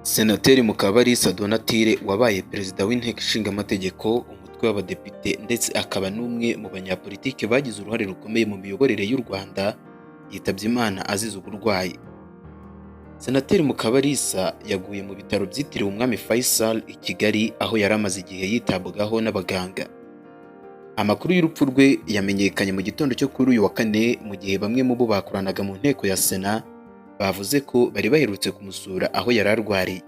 Senateri Mukabalisa Donatille wabaye perezida w'inteko ishinga amategeko, umutwe w'abadepite ndetse akaba n'umwe mu banyapolitiki bagize uruhare rukomeye mu miyoborere y'u Rwanda, yitabye Imana azize uburwayi. Senateri Mukabalisa yaguye mu bitaro byitiriwe Umwami Faisal i Kigali, aho yari amaze igihe yitabwaho n'abaganga. Amakuru y'urupfu rwe yamenyekanye mu gitondo cyo kuri uyu wa Kane, mu gihe bamwe mu bo bakoranaga mu nteko ya Sena bavuze ko bari baherutse kumusura aho yari arwariye.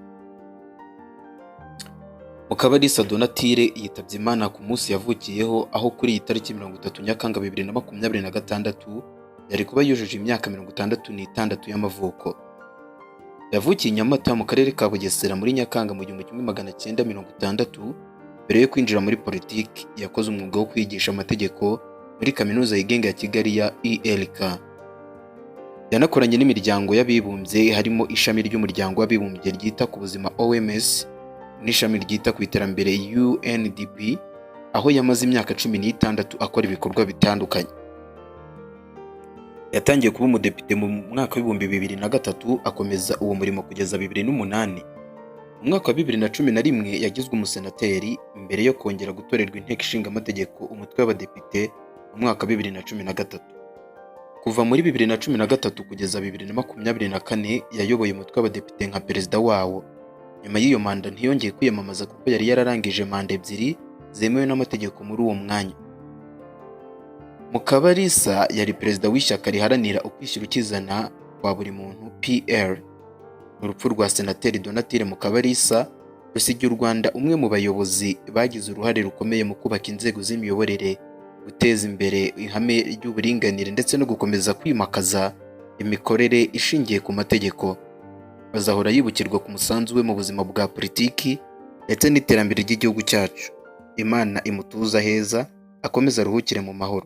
Mukabalisa Donatille yitabye Imana ku munsi yavukiyeho, aho kuri iyi tariki 30 Nyakanga 2026 yari kuba yujuje imyaka 66 y'amavuko. Yavukiye i Nyamata mu karere ka Bugesera muri Nyakanga mu 1960. Mbere yo kwinjira muri politiki yakoze umwuga wo kwigisha amategeko muri kaminuza yigenga ya Kigali ya ELK. Yanakoranye n'imiryango y'abibumbye, harimo ishami ry'umuryango w'abibumbye ryita ku buzima OMS n'ishami ryita ku iterambere UNDP, aho yamaze imyaka 16 akora ibikorwa bitandukanye. Yatangiye kuba umudepite mu mwaka wa 2003, akomeza uwo murimo kugeza 2008. Mu mwaka wa 2011 yagizwe umusenateri mbere yo kongera gutorerwa inteko ishinga amategeko umutwe w'abadepite mu mwaka wa 2013. Kuva muri 2013 kugeza 2024 yayoboye umutwe w'abadepite nka perezida wawo. Nyuma y'iyo manda ntiyongeye kwiyamamaza kuko yari yararangije manda ebyiri zemewe n'amategeko muri uwo mwanya. Mukabalisa yari perezida w'ishyaka riharanira ukwishyira ukizana kwa buri muntu PL. Urupfu rwa Senateri Donatille Mukabalisa rusigiye u Rwanda umwe mu bayobozi bagize uruhare rukomeye mu kubaka inzego z'imiyoborere, guteza imbere ihame ry'uburinganire ndetse no gukomeza kwimakaza imikorere ishingiye ku mategeko. Azahora yibukirwa ku musanzu we mu buzima bwa politiki ndetse n'iterambere ry'igihugu cyacu. Imana imutuza heza, akomeza aruhukire mu mahoro.